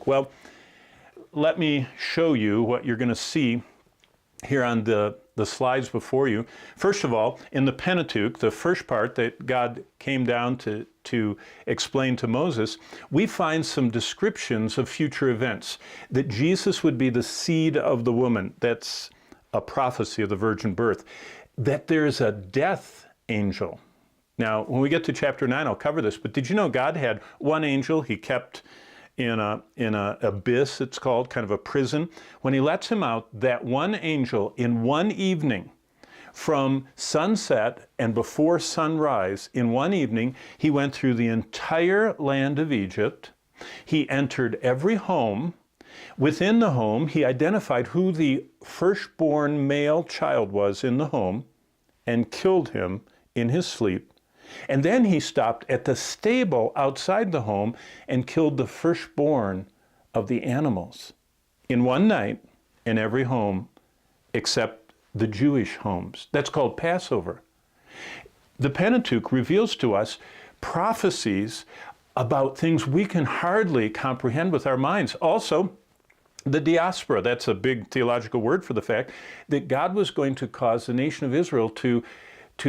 Well, let me show you what you're going to see here on the slides before you. First of all, in the Pentateuch, the first part that God came down to explain to Moses, we find some descriptions of future events. That Jesus would be the seed of the woman. That's a prophecy of the virgin birth. That there's a death angel. Now, when we get to chapter 9, I'll cover this, but did you know God had one angel he kept in a abyss, it's called, kind of a prison? When he lets him out, that one angel in one evening, from sunset and before sunrise, in one evening, he went through the entire land of Egypt. He entered every home. Within the home, he identified who the firstborn male child was in the home and killed him in his sleep. And then he stopped at the stable outside the home and killed the firstborn of the animals in one night in every home except the Jewish homes. That's called Passover. The Pentateuch reveals to us prophecies about things we can hardly comprehend with our minds. Also, the diaspora, that's a big theological word for the fact that God was going to cause the nation of Israel to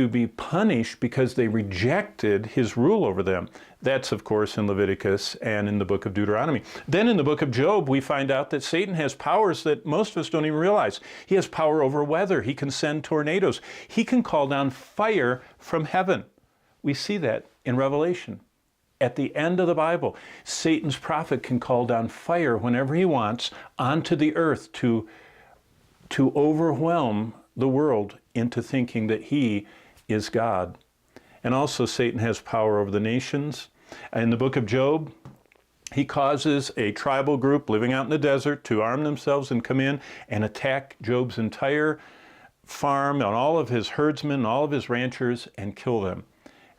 be punished because they rejected his rule over them. That's, of course, in Leviticus and in the book of Deuteronomy. Then in the book of Job, we find out that Satan has powers that most of us don't even realize. He has power over weather. He can send tornadoes. He can call down fire from heaven. We see that in Revelation. At the end of the Bible, Satan's prophet can call down fire whenever he wants onto the earth to overwhelm the world into thinking that he is God. And also Satan has power over the nations. In the book of Job, he causes a tribal group living out in the desert to arm themselves and come in and attack Job's entire farm and all of his herdsmen and all of his ranchers and kill them.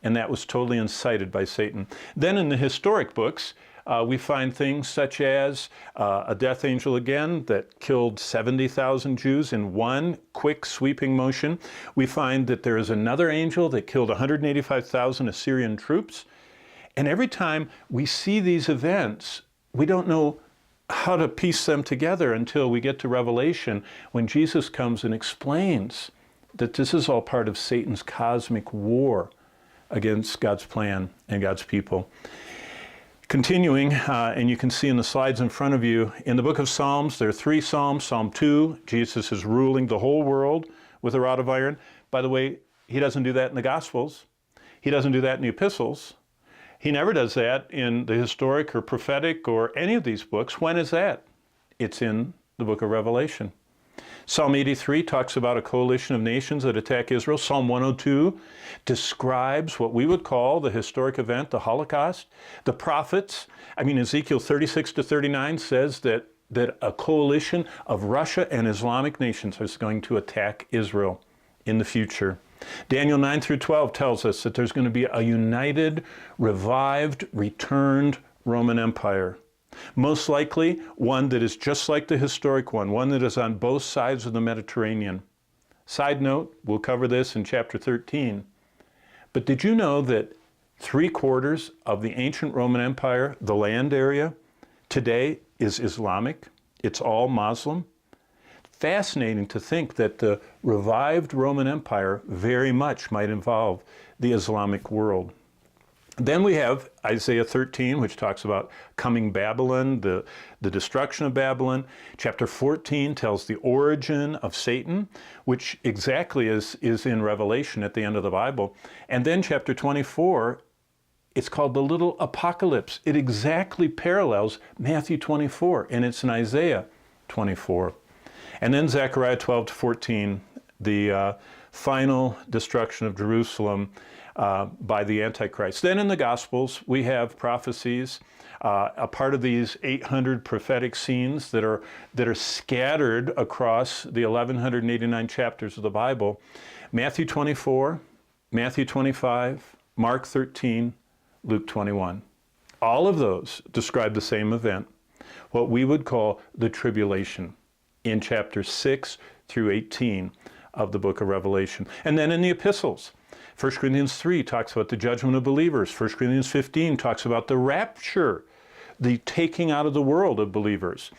And that was totally incited by Satan. Then in the historic books, we find things such as a death angel again that killed 70,000 Jews in one quick sweeping motion. We find that there is another angel that killed 185,000 Assyrian troops. And every time we see these events, we don't know how to piece them together until we get to Revelation, when Jesus comes and explains that this is all part of Satan's cosmic war against God's plan and God's people. Continuing, and you can see in the slides in front of you, in the book of Psalms, there are 3 Psalms. Psalm 2, Jesus is ruling the whole world with a rod of iron. By the way, he doesn't do that in the Gospels. He doesn't do that in the epistles. He never does that in the historic or prophetic or any of these books. When is that? It's in the book of Revelation. Psalm 83 talks about a coalition of nations that attack Israel. Psalm 102 describes what we would call the historic event, the Holocaust. The prophets, Ezekiel 36 to 39 says that a coalition of Russia and Islamic nations is going to attack Israel in the future. Daniel 9 through 12 tells us that there's going to be a united, revived, returned Roman Empire. Most likely, one that is just like the historic one that is on both sides of the Mediterranean. Side note, we'll cover this in chapter 13. But did you know that 3/4 of the ancient Roman Empire, the land area, today is Islamic? It's all Muslim. Fascinating to think that the revived Roman Empire very much might involve the Islamic world. Then we have Isaiah 13, which talks about coming Babylon, the destruction of Babylon. Chapter 14 tells the origin of Satan, which exactly is in Revelation at the end of the Bible. And then chapter 24, it's called the little apocalypse. It exactly parallels Matthew 24, and it's in Isaiah 24. And then Zechariah 12 to 14, the final destruction of Jerusalem by the Antichrist. Then in the Gospels, we have prophecies, a part of these 800 prophetic scenes that are scattered across the 1,189 chapters of the Bible. Matthew 24, Matthew 25, Mark 13, Luke 21. All of those describe the same event, what we would call the tribulation, in chapters 6 through 18 of the book of Revelation. And then in the epistles, 1 Corinthians 3 talks about the judgment of believers. 1 Corinthians 15 talks about the rapture, the taking out of the world of believers.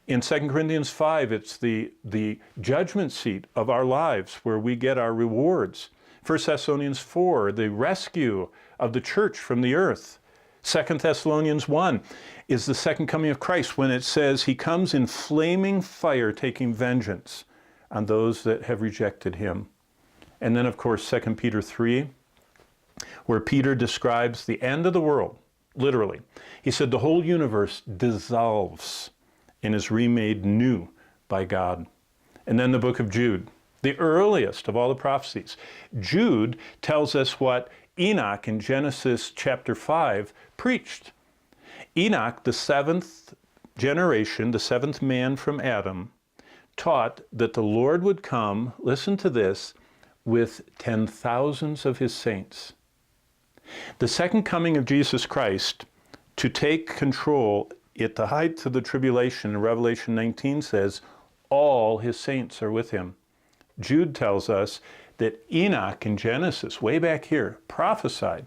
In 2 Corinthians 5, it's the judgment seat of our lives where we get our rewards. 1 Thessalonians 4, the rescue of the church from the earth. 2 Thessalonians 1 is the second coming of Christ when it says he comes in flaming fire taking vengeance on those that have rejected him. And then, of course, 2 Peter 3, where Peter describes the end of the world, literally. He said the whole universe dissolves and is remade new by God. And then the book of Jude, the earliest of all the prophecies. Jude tells us what Enoch in Genesis chapter 5 preached. Enoch, the seventh generation, the seventh man from Adam, taught that the Lord would come, listen to this, with 10,000s of his saints. The second coming of Jesus Christ to take control at the height of the tribulation, Revelation 19 says, all his saints are with him. Jude tells us that Enoch in Genesis, way back here, prophesied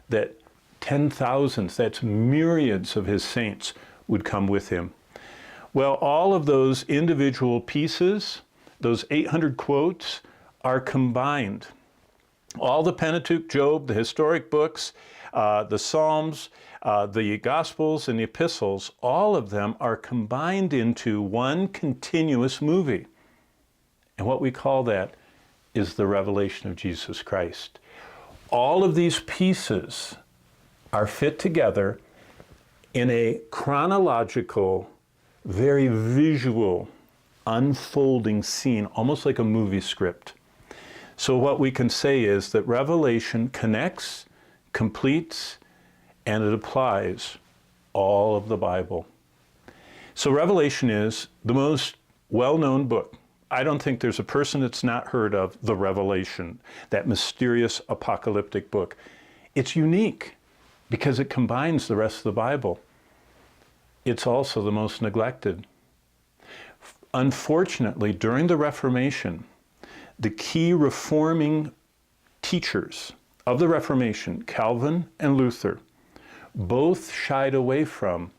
that 10,000s, that's myriads of his saints, would come with him. Well, all of those individual pieces, those 800 quotes, are combined. All the Pentateuch, Job, the historic books, the Psalms, the Gospels, and the Epistles, all of them are combined into one continuous movie. And what we call that is the revelation of Jesus Christ. All of these pieces are fit together in a chronological, very visual, unfolding scene, almost like a movie script. So what we can say is that Revelation connects, completes, and it applies all of the Bible. So Revelation is the most well-known book. I don't think there's a person that's not heard of the Revelation, that mysterious apocalyptic book. It's unique because it combines the rest of the Bible. It's also the most neglected. Unfortunately, during the Reformation, the key reforming teachers of the Reformation, Calvin and Luther, both shied away from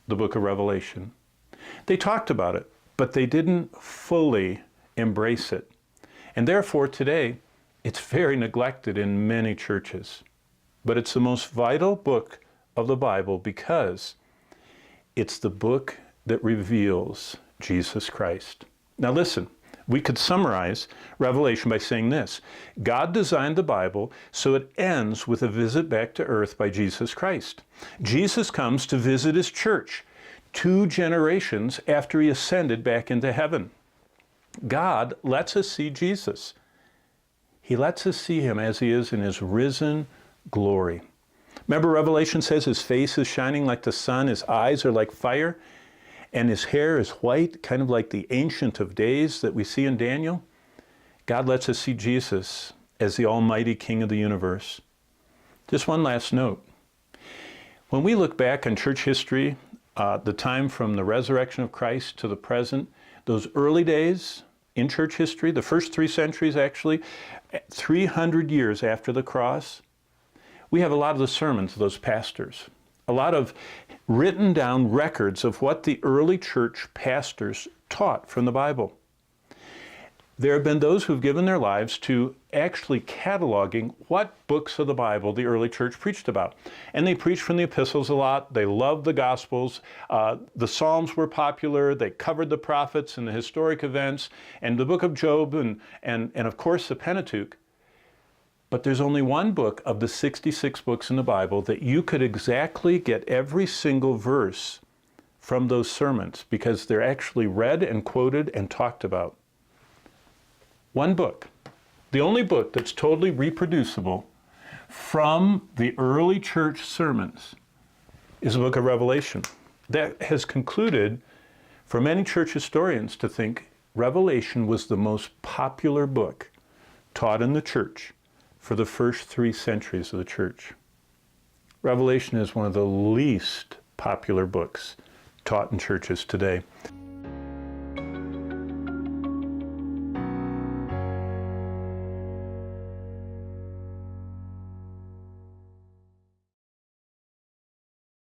the book of Revelation. They talked about it, but they didn't fully embrace it. And therefore, today, it's very neglected in many churches. But it's the most vital book of the Bible because it's the book that reveals Jesus Christ. Now listen, we could summarize Revelation by saying this. God designed the Bible so it ends with a visit back to earth by Jesus Christ. Jesus comes to visit his church 2 generations after he ascended back into heaven. God lets us see Jesus. He lets us see him as he is in his risen glory. Remember, Revelation says his face is shining like the sun, his eyes are like fire, and his hair is white, kind of like the Ancient of Days that we see in Daniel. God lets us see Jesus as the Almighty King of the universe. Just one last note. When we look back on church history, the time from the resurrection of Christ to the present, those early days in church history, the first 3 centuries actually, 300 years after the cross, we have a lot of the sermons of those pastors, a lot of written down records of what the early church pastors taught from the Bible. There have been those who've given their lives to actually cataloging what books of the Bible the early church preached about. And they preached from the epistles a lot. They loved the Gospels. The Psalms were popular. They covered the prophets and the historic events and the book of Job and of course the Pentateuch. But there's only one book of the 66 books in the Bible that you could exactly get every single verse from those sermons because they're actually read and quoted and talked about. One book, the only book that's totally reproducible from the early church sermons is the book of Revelation. That has concluded for many church historians to think Revelation was the most popular book taught in the church for the first 3 centuries of the church. Revelation is one of the least popular books taught in churches today.